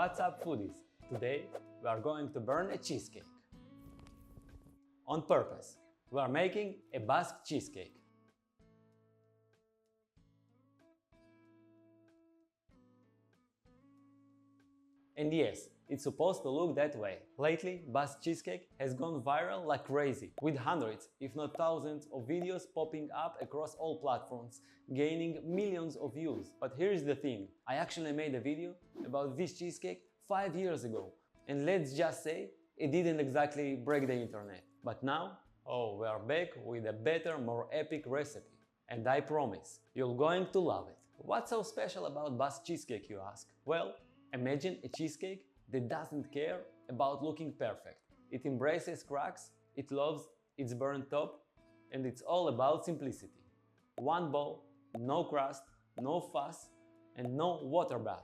What's up, foodies? Today we are going to burn a cheesecake. On purpose, we are making a Basque cheesecake. And yes, it's supposed to look that way. Lately, Basque Cheesecake has gone viral like crazy, with hundreds, if not thousands, of videos popping up across all platforms, gaining millions of views. But here's the thing, I actually made a video about this cheesecake 5 years ago, and let's just say it didn't exactly break the internet. But now, we are back with a better, more epic recipe. And I promise, you're going to love it. What's so special about Basque Cheesecake, you ask? Well, imagine a cheesecake that doesn't care about looking perfect. It embraces cracks, it loves its burnt top, and it's all about simplicity. One bowl, no crust, no fuss, and no water bath.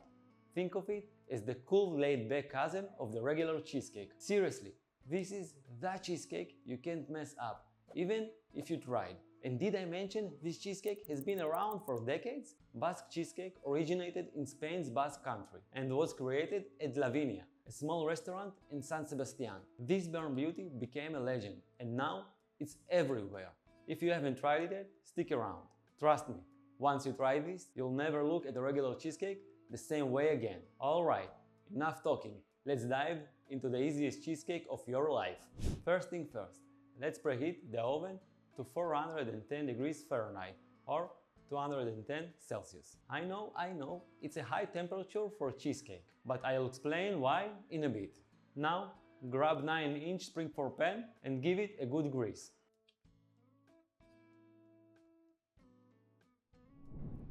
Think of it as the cool laid-back cousin of the regular cheesecake. Seriously, this is the cheesecake you can't mess up, even if you tried. And did I mention this cheesecake has been around for decades? Basque cheesecake originated in Spain's Basque country and was created at Lavinia, a small restaurant in San Sebastian. This burnt beauty became a legend, and now it's everywhere. If you haven't tried it yet, stick around. Trust me, once you try this, you'll never look at a regular cheesecake the same way again. Alright, enough talking. Let's dive into the easiest cheesecake of your life. First thing first, let's preheat the oven to 410 degrees Fahrenheit or 210 Celsius. I know, it's a high temperature for cheesecake, but I'll explain why in a bit. Now, grab 9-inch springform pan and give it a good grease.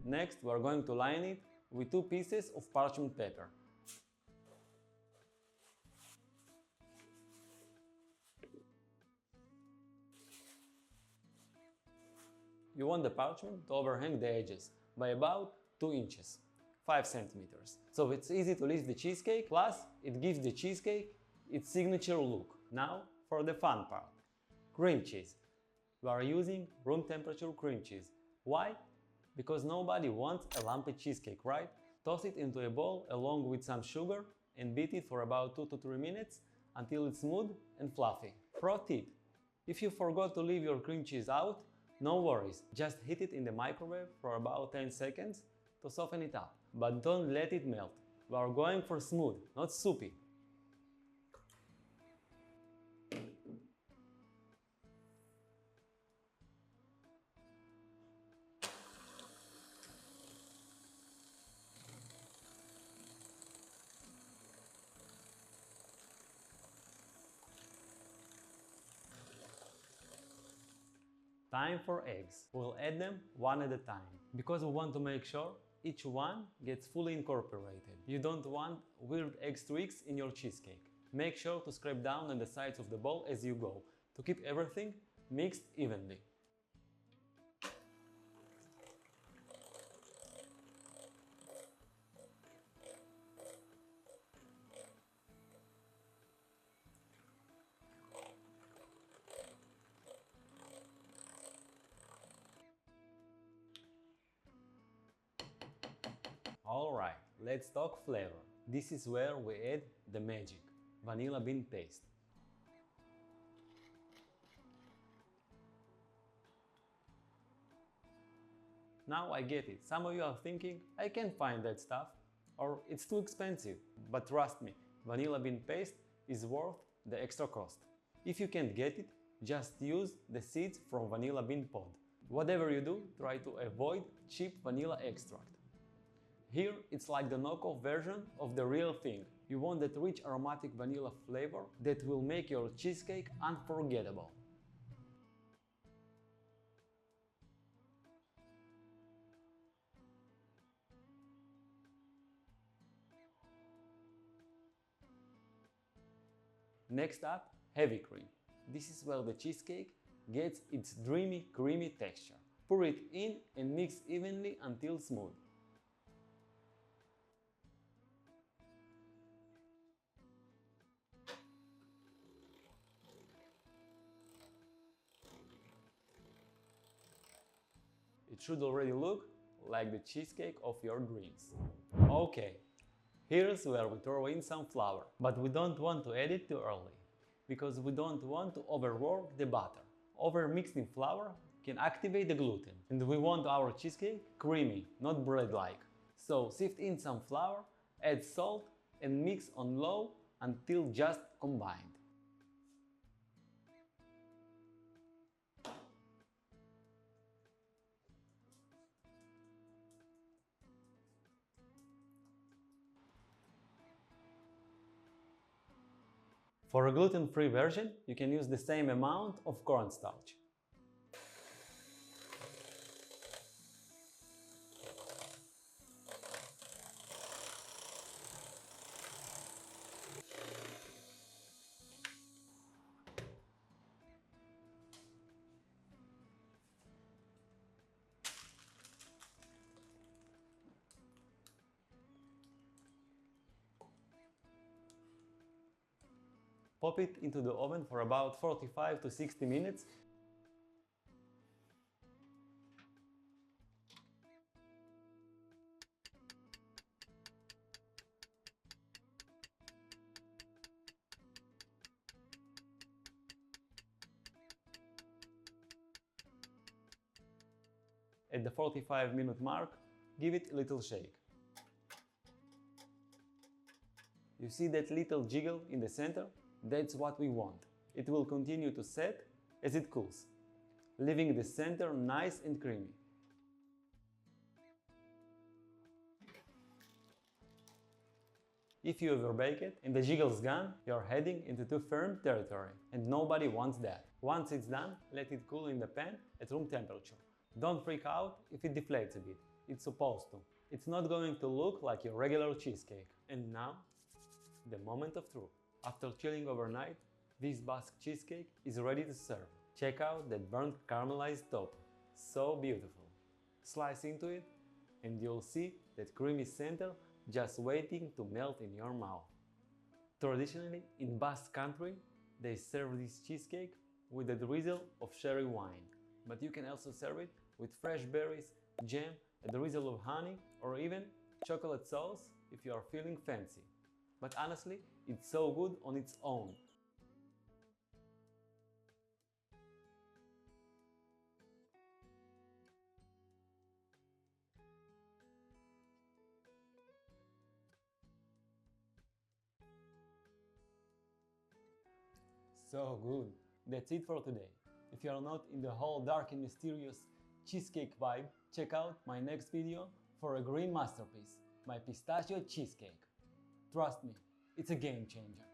Next, we're going to line it with 2 pieces of parchment paper. You want the parchment to overhang the edges by about 2 inches, 5 centimeters. So it's easy to lift the cheesecake, plus it gives the cheesecake its signature look. Now for the fun part. Cream cheese. We are using room temperature cream cheese. Why? Because nobody wants a lumpy cheesecake, right? Toss it into a bowl along with some sugar and beat it for about 2 to 3 minutes until it's smooth and fluffy. Pro tip: if you forgot to leave your cream cheese out, no worries, just heat it in the microwave for about 10 seconds to soften it up. But don't let it melt. We are going for smooth, not soupy. Time for eggs. We'll add them one at a time, because we want to make sure each one gets fully incorporated. You don't want weird egg streaks in your cheesecake. Make sure to scrape down on the sides of the bowl as you go, to keep everything mixed evenly. Alright, let's talk flavor. This is where we add the magic, vanilla bean paste. Now I get it, some of you are thinking, I can't find that stuff, or it's too expensive. But trust me, vanilla bean paste is worth the extra cost. If you can't get it, just use the seeds from vanilla bean pod. Whatever you do, try to avoid cheap vanilla extract. Here, it's like the knockoff version of the real thing. You want that rich aromatic vanilla flavor that will make your cheesecake unforgettable. Next up, heavy cream. This is where the cheesecake gets its dreamy, creamy texture. Pour it in and mix evenly until smooth. It should already look like the cheesecake of your dreams. Okay, Here's where we throw in some flour, but we don't want to add it too early, because we don't want to overwork the batter. Over-mixing flour can activate the gluten, and we want our cheesecake creamy, not bread-like. So sift in some flour, add salt, and mix on low until just combined. For a gluten-free version, you can use the same amount of cornstarch. Pop it into the oven for about 45 to 60 minutes. At the 45-minute mark, give it a little shake. You see that little jiggle in the center? That's what we want. It will continue to set as it cools, leaving the center nice and creamy. If you overbake it and the jiggle's gone, you're heading into too firm territory, and nobody wants that. Once it's done, let it cool in the pan at room temperature. Don't freak out if it deflates a bit. It's supposed to. It's not going to look like your regular cheesecake. And now, the moment of truth. After chilling overnight, this Basque cheesecake is ready to serve. Check out that burnt caramelized top. So beautiful. Slice into it and you'll see that creamy center just waiting to melt in your mouth. Traditionally, in Basque country, they serve this cheesecake with a drizzle of sherry wine. But you can also serve it with fresh berries, jam, a drizzle of honey, or even chocolate sauce if you are feeling fancy. But honestly, it's so good on its own. So good. That's it for today. If you are not in the whole dark and mysterious cheesecake vibe, check out my next video for a green masterpiece, my pistachio cheesecake. Trust me, it's a game changer.